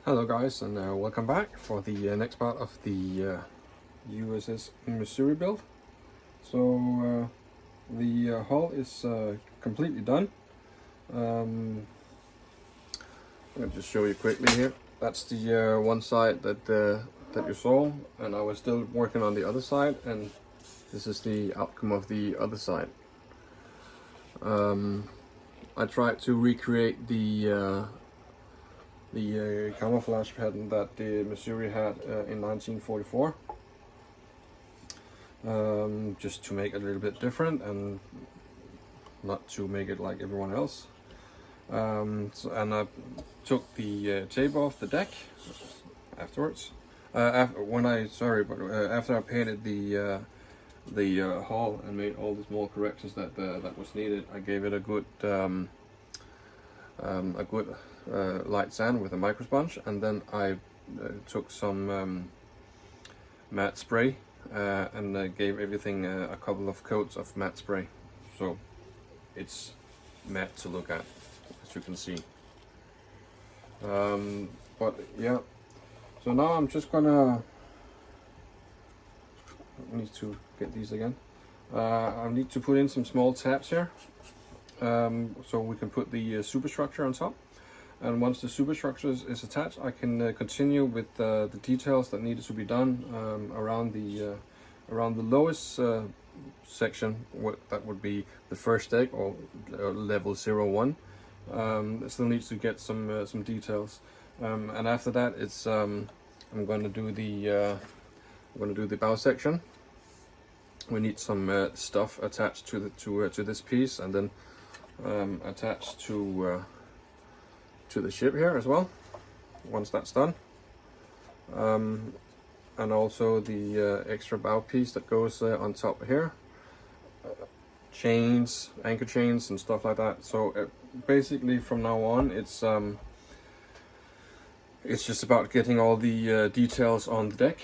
Hello guys, and welcome back for the next part of the USS Missouri build. So the hull is completely done. I'm going to just show you quickly here. That's the one side that you saw, and I was still working on the other side, and this is the outcome of the other side. I tried to recreate the camouflage pattern that the Missouri had in 1944, just to make it a little bit different and not to make it like everyone else. And I took the tape off the deck afterwards. After I painted the hull and made all the small corrections that was needed, I gave it a good light sand with a micro sponge, and then I took some matte spray and gave everything a couple of coats of matte spray, so it's matte to look at, as you can see. But yeah, so now I'm just gonna need to get these again. I need to put in some small tabs here, so we can put the superstructure on top. And once the superstructure is attached, I can continue with the details that needed to be done around the lowest section. That would be the first deck, or level 01. It still needs to get some details, and after that, it's I'm going to do the bow section. We need some stuff attached to this piece, and then attached to the ship here as well, once that's done. And also the extra bow piece that goes on top here, chains, anchor chains and stuff like that. So basically from now on, it's just about getting all the details on the deck.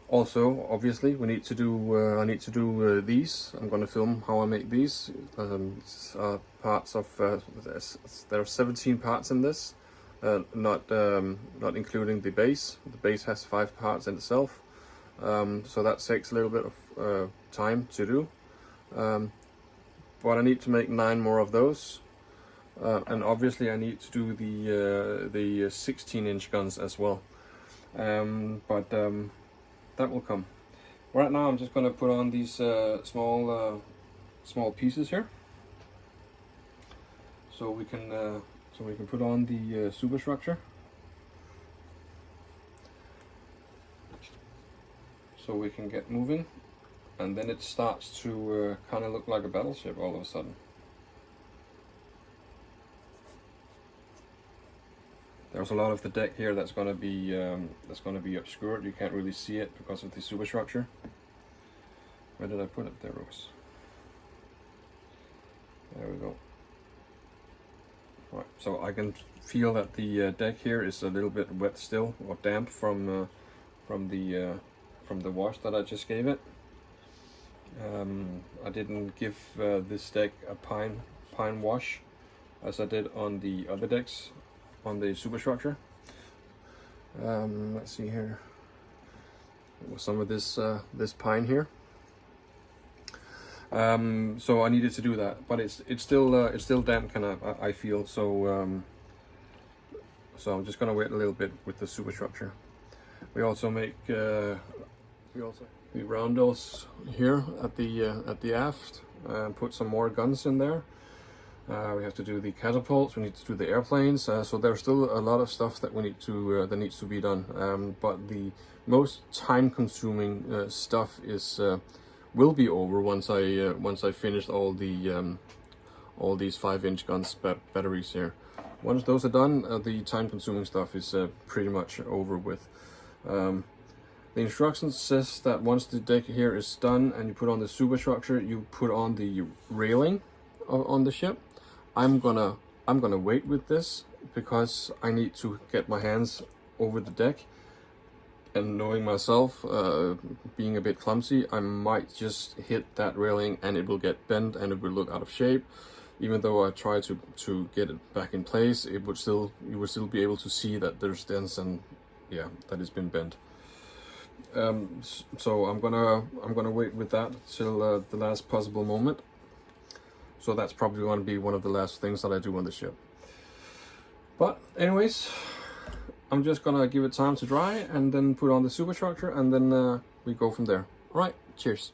Also, obviously, we need to do. I need to do these. I'm going to film how I make these. Parts of there are 17 parts in this, not including the base. The base has 5 parts in itself, so that takes a little bit of time to do. But I need to make 9 more of those, and obviously I need to do the 16-inch guns as well. That will come. Right now I'm just going to put on these small pieces here, so we can put on the superstructure, so we can get moving, and then it starts to kind of look like a battleship all of a sudden. There's a lot of the deck here that's going to be obscured. You can't really see it because of the superstructure. Where did I put it? There it was. There we go. Right, so I can feel that the deck here is a little bit wet still, or damp from the wash that I just gave it. I didn't give this deck a pine wash as I did on the other decks on the superstructure. Let's see here, with some of this pine here. So I needed to do that, but it's still damp, kind of, I feel. So so I'm just gonna wait a little bit with the superstructure. We also make we round those here at the aft, put some more guns in there. We have to do the catapults, we need to do the airplanes, so there's still a lot of stuff that we need to that needs to be done. But the most time-consuming stuff is will be over once I finish all these 5-inch guns batteries here. Once those are done, the time-consuming stuff is pretty much over with. The instructions says that once the deck here is done and you put on the superstructure, you put on the railing on the ship. I'm gonna wait with this because I need to get my hands over the deck, and knowing myself, being a bit clumsy, I might just hit that railing and it will get bent and it will look out of shape. Even though I try to get it back in place, you would still be able to see that there's dents and yeah, that it's been bent. So I'm gonna wait with that till the last possible moment. So that's probably going to be one of the last things that I do on the ship. But anyways, I'm just gonna give it time to dry and then put on the superstructure, and then we go from there. All right, cheers.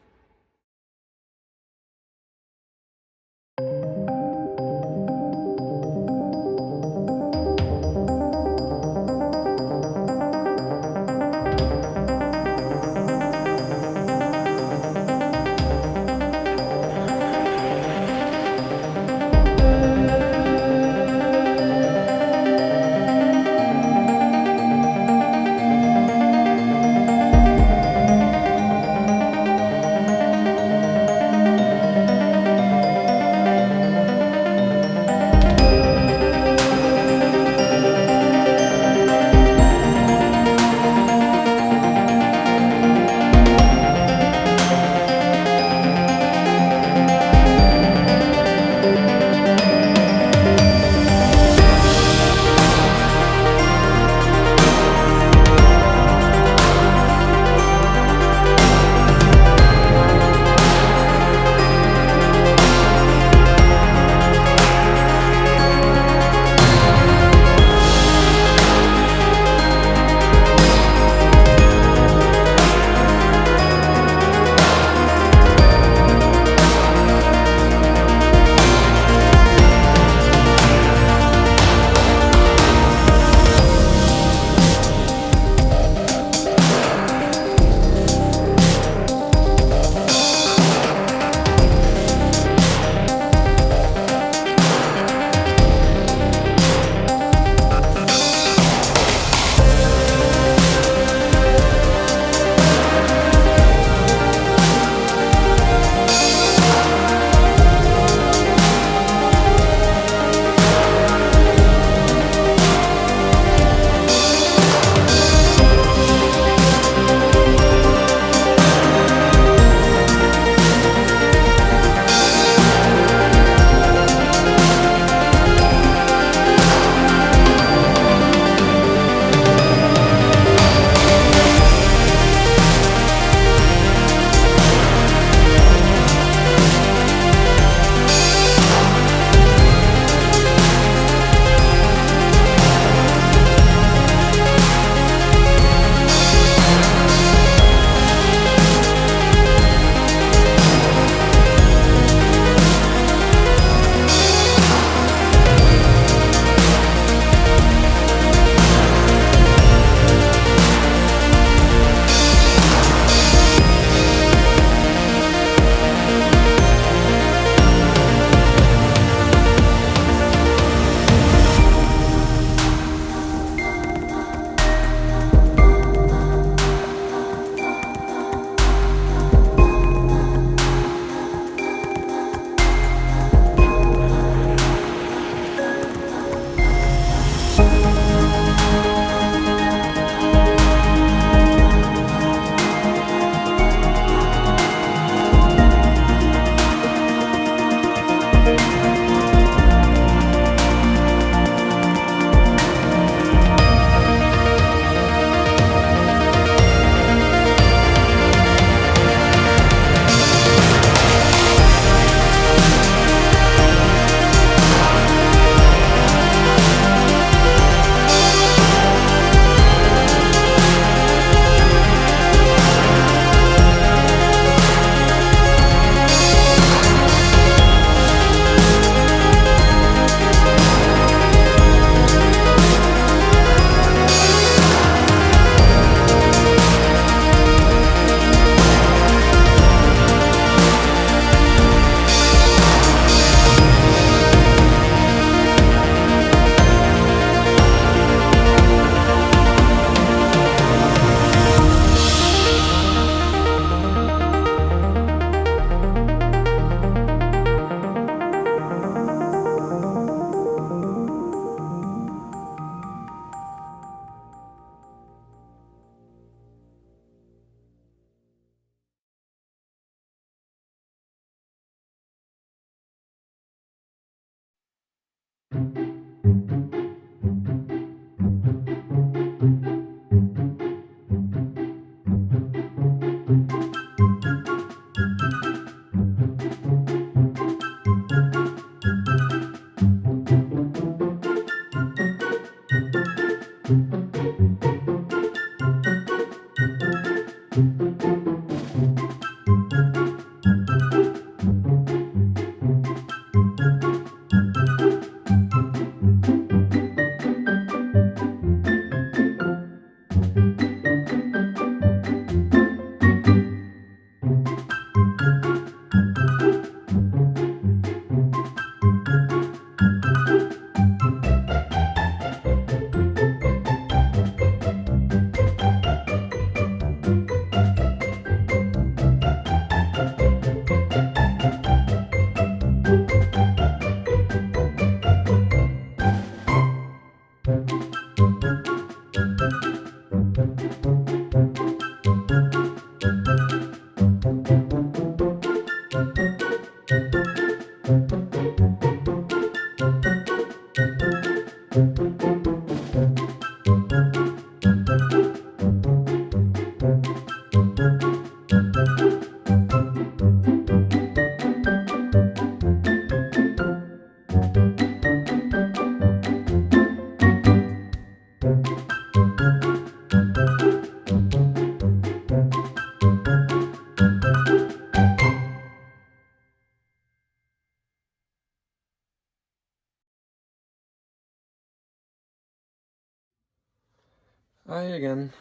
Hi again.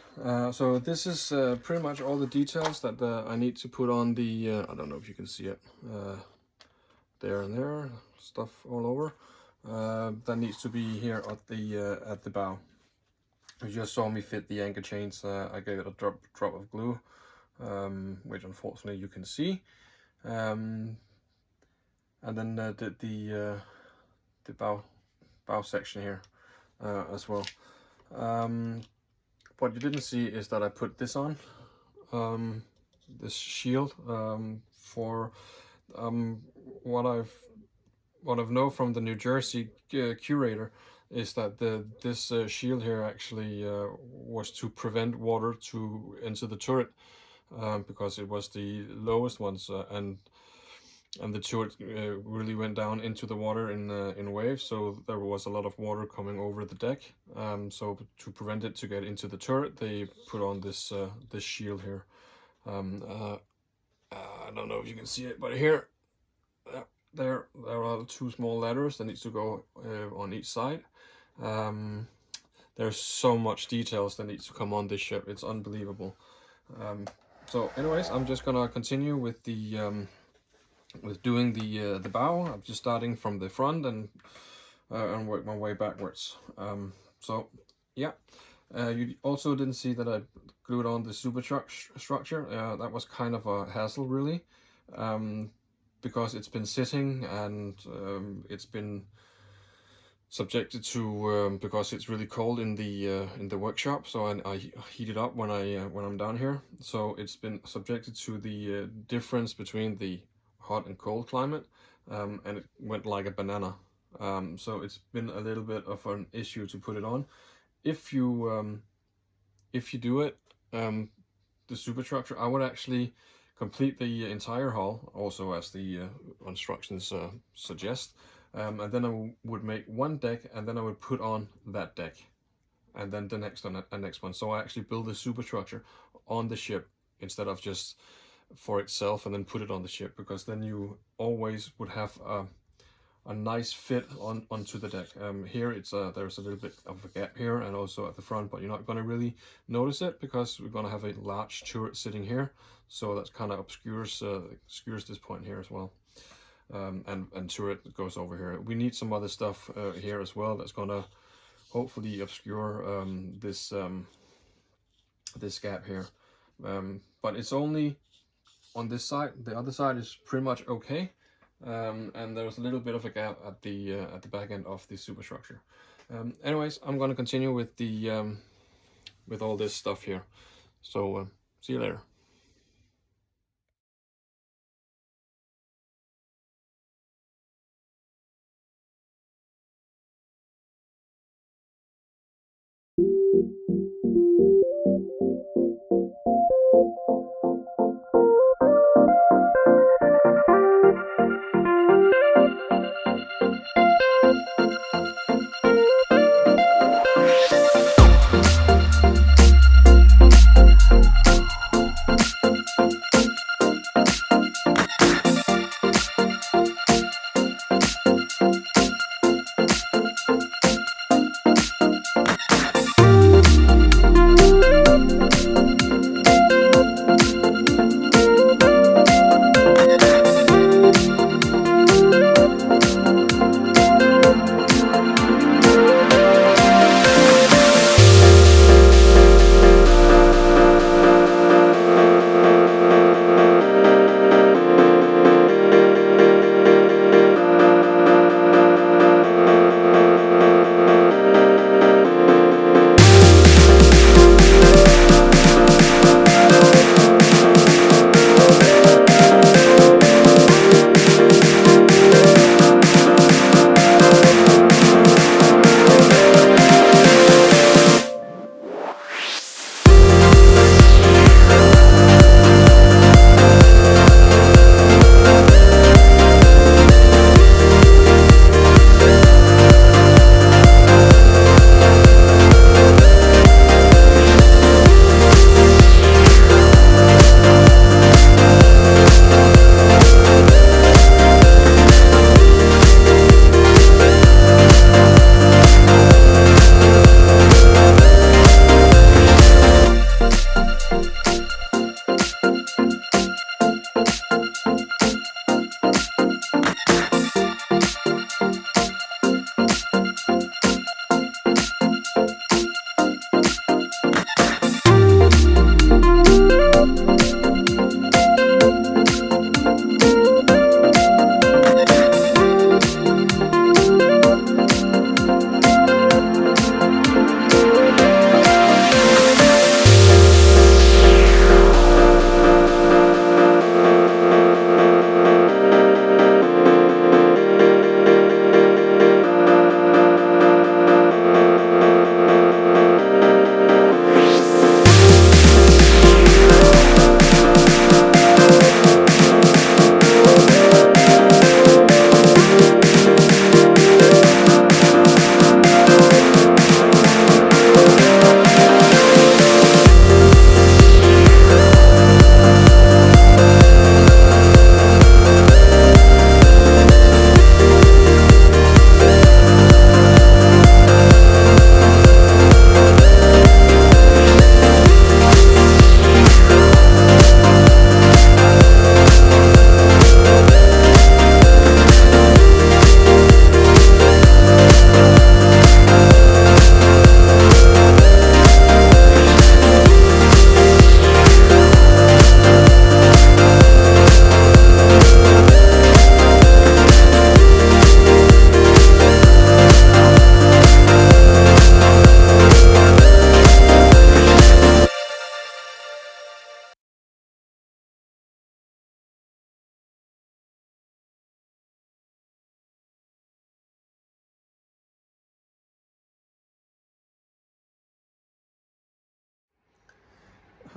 So this is pretty much all the details that I need to put on the, I don't know if you can see it, there and there, stuff all over. That needs to be here at the bow. You just saw me fit the anchor chains. I gave it a drop of glue, which unfortunately you can see. And then did the bow section here as well. What you didn't see is that I put this on, this shield, for what I've known from the New Jersey curator is that this shield here actually was to prevent water to enter the turret, because it was the lowest ones, and the turret really went down into the water in waves, so there was a lot of water coming over the deck. So to prevent it to get into the turret, they put on this this shield here. I don't know if you can see it, but here, there are two small ladders that needs to go on each side. There's so much details that needs to come on this ship. It's unbelievable. So anyways, I'm just gonna continue with the with doing the bow. I'm just starting from the front and work my way backwards. So yeah, you also didn't see that I glued on the superstructure. That was kind of a hassle, really, because it's been sitting and it's been subjected to because it's really cold in the workshop, so I heat it up when I'm down here. So it's been subjected to the difference between the hot and cold climate, and it went like a banana. So it's been a little bit of an issue to put it on. If you do it, the superstructure, I would actually complete the entire hull, also as the instructions suggest, and then I would make one deck, and then I would put on that deck, and then the next one. So I actually build the superstructure on the ship instead of just for itself and then put it on the ship, because then you always would have a nice fit onto the deck. Here it's there's a little bit of a gap here and also at the front, but you're not going to really notice it because we're going to have a large turret sitting here, so that kind of obscures this point here as well. And turret goes over here. We need some other stuff here as well that's going to hopefully obscure this gap here, but it's only on this side. The other side is pretty much okay, and there's a little bit of a gap at the back end of the superstructure. Anyways, I'm going to continue with the with all this stuff here. So see you later.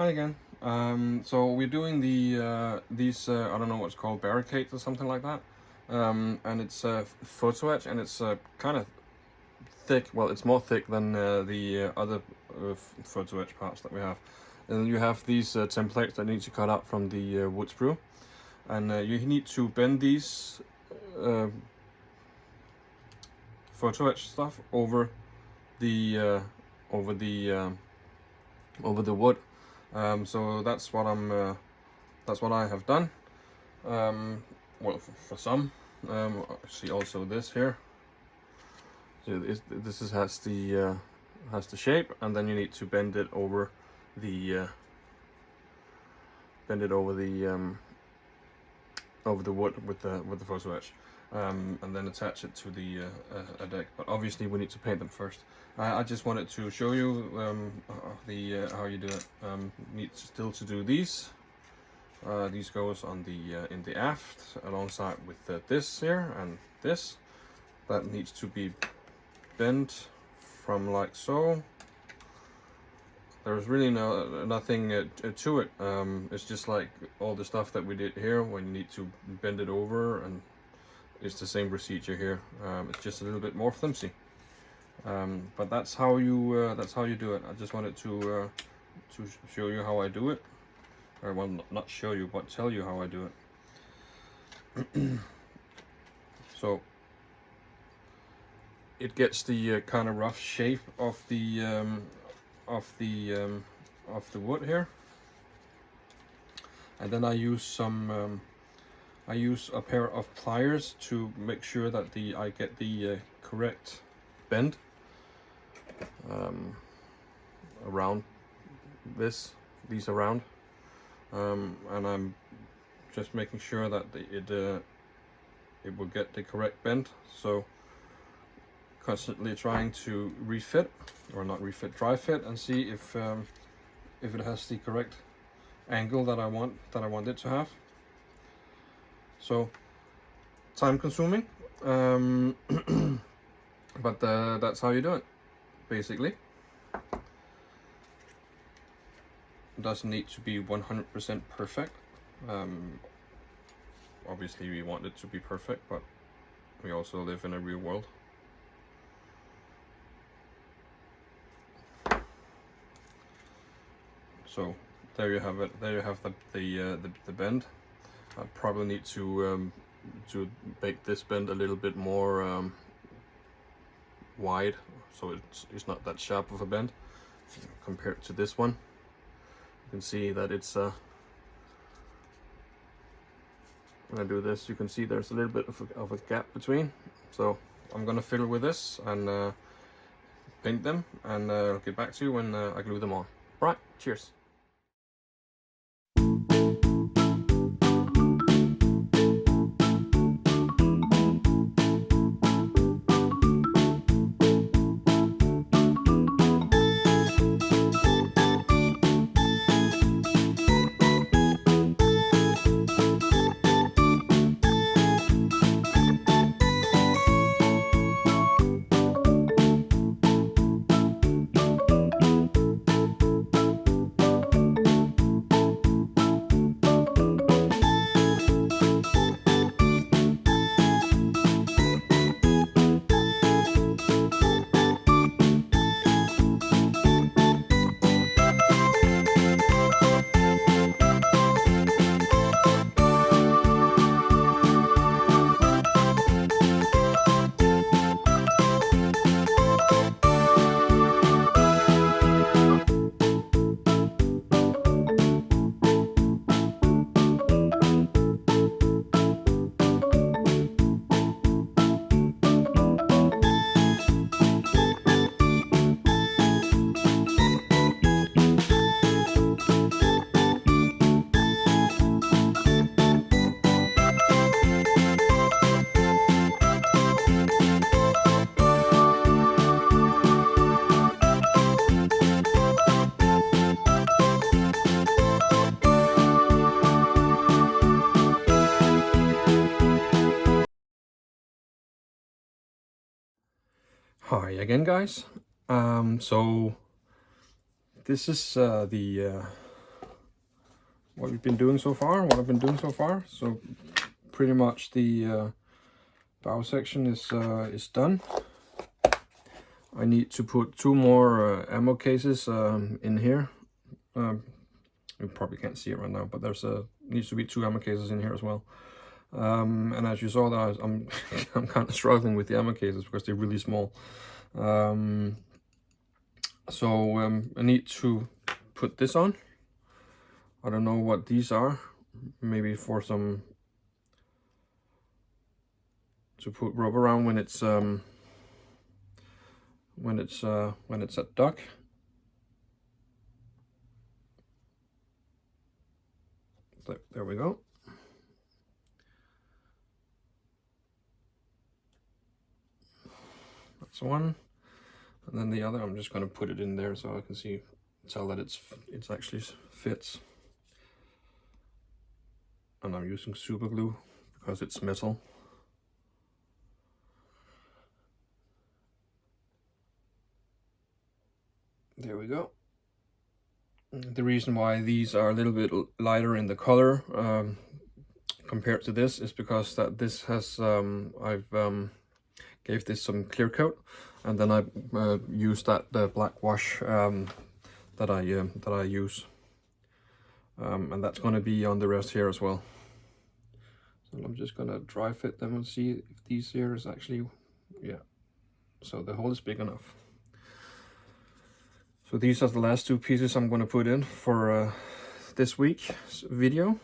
Hi again. So we're doing these I don't know what's called, barricades or something like that, and it's photo etch, and it's kind of thick. Well, it's more thick than the other photo etch parts that we have. And you have these templates that need to cut out from the wood sprue, and you need to bend these photo etch stuff over the wood. So that's what that's what I have done. Well, for some, see also this here. So this has the shape, and then you need to bend it over the over the wood with the photo etch, and then attach it to the a deck. But obviously we need to paint them first. I just wanted to show you how you do it. Need still to do these. These goes on the in the aft alongside with this here and this. That needs to be bent from like so. There's really nothing to it. It's just like all the stuff that we did here when you need to bend it over, and it's the same procedure here. It's just a little bit more flimsy. But that's how you do it. I just wanted to show you how I do it, or well, not show you, but tell you how I do it. So it gets the kind of rough shape of the wood here, and then I use I use a pair of pliers to make sure that I get the correct bend around these around, and I'm just making sure that it will get the correct bend. So constantly trying to refit, or not refit, dry fit, and see if it has the correct angle that I want it to have. So time consuming, but that's how you do it, basically. It doesn't need to be 100% perfect. Obviously we want it to be perfect, but we also live in a real world. So there you have it. There you have the bend. I probably need to make this bend a little bit more wide, so it's not that sharp of a bend compared to this one. You can see that it's when I do this, you can see there's a little bit of a gap between. So I'm gonna fiddle with this and paint them, and I'll get back to you when I glue them on. Right, cheers. Hi again, guys. So this is the what we've been doing so far, what I've been doing so far. So pretty much the bow section is done. I need to put 2 more ammo cases in here. You probably can't see it right now, but there's needs to be 2 ammo cases in here as well. And as you saw, that I'm I'm kind of struggling with the ammo cases because they're really small. So I need to put this on. I don't know what these are. Maybe for some to put rubber around when it's at dock. There we go. That's one, and then the other I'm just going to put it in there so I can tell that it's actually fits. And I'm using super glue because it's metal. There we go. The reason why these are a little bit lighter in the color compared to this is because that this has I've gave this some clear coat, and then I used the black wash that I use, and that's going to be on the rest here as well. So I'm just going to dry fit them and see if these here is actually, yeah, so the hole is big enough. So these are the last 2 pieces I'm going to put in for this week's video.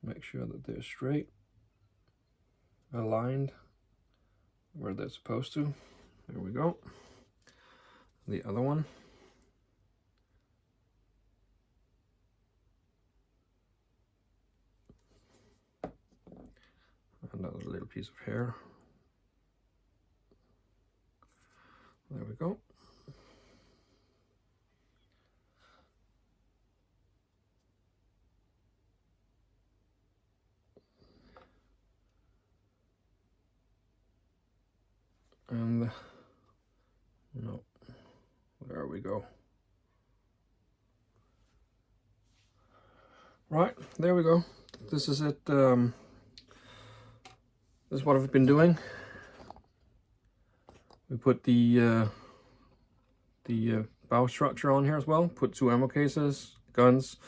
Make sure that they're straight, aligned where they're supposed to. There we go. The other one. Another little piece of hair. There we go. And no, there we go. Right, there we go. This is it. This is what I've been doing. We put the bow structure on here as well. Put 2 ammo cases, guns.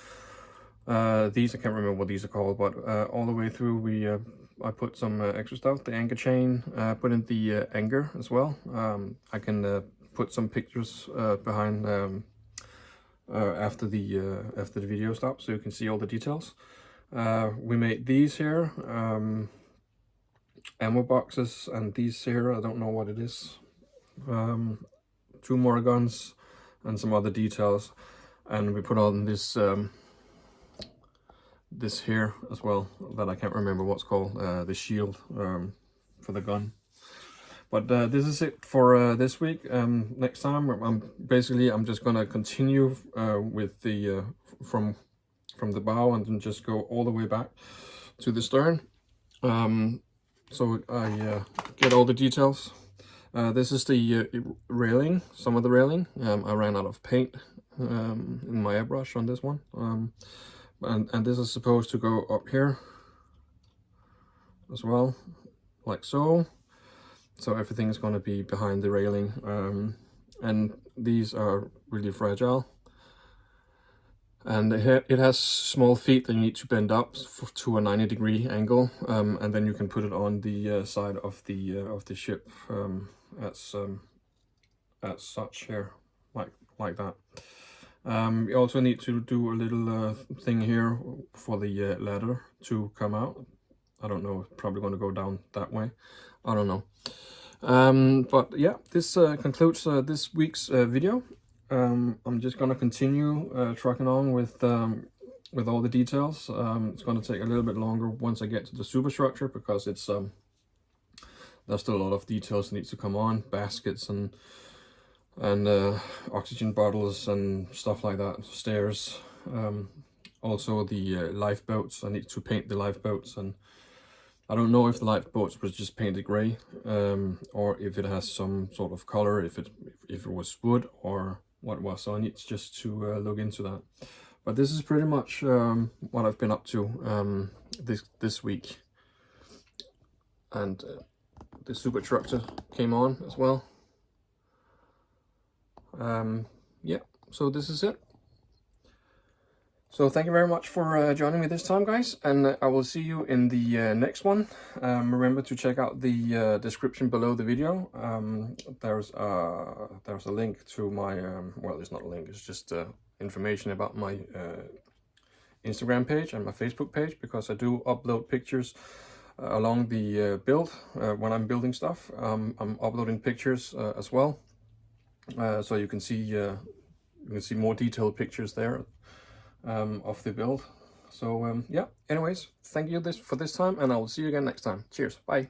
These I can't remember what these are called, but all the way through I put some extra stuff. The anchor chain. Put in the anchor as well. I can put some pictures behind after the video stops, so you can see all the details. We made these here. Ammo boxes, and these here I don't know what it is. 2 more guns and some other details, and we put on this this here as well that I can't remember what's called, the shield for the gun. But this is it for this week. Next time I'm just gonna continue with the from the bow and then just go all the way back to the stern. So I get all the details. This is the railing, some of the railing. I ran out of paint in my airbrush on this one. And this is supposed to go up here as well, like so. So everything is going to be behind the railing. And these are really fragile. And it has small feet that you need to bend up to a 90-degree angle, and then you can put it on the side of the ship as such here, like that. You also need to do a little thing here for the ladder to come out. I don't know, probably going to go down that way. I don't know. But yeah, this concludes this week's video. I'm just going to continue trucking on with all the details. It's going to take a little bit longer once I get to the superstructure, because it's there's still a lot of details that needs to come on, baskets and oxygen bottles and stuff like that, stairs. Also the lifeboats, I need to paint the lifeboats and I don't know if the lifeboat was just painted grey, or if it has some sort of color, if it was wood or what it was. So I need just to look into that. But this is pretty much what I've been up to this week. And the super tractor came on as well. Yeah, so this is it. So thank you very much for joining me this time, guys, and I will see you in the next one. Remember to check out the description below the video. There's a link to my, well, it's not a link, it's just information about my Instagram page and my Facebook page, because I do upload pictures along the build when I'm building stuff. I'm uploading pictures as well, so you can see more detailed pictures there of the build. So yeah, anyways, thank you for this time, and I will see you again next time. Cheers, bye.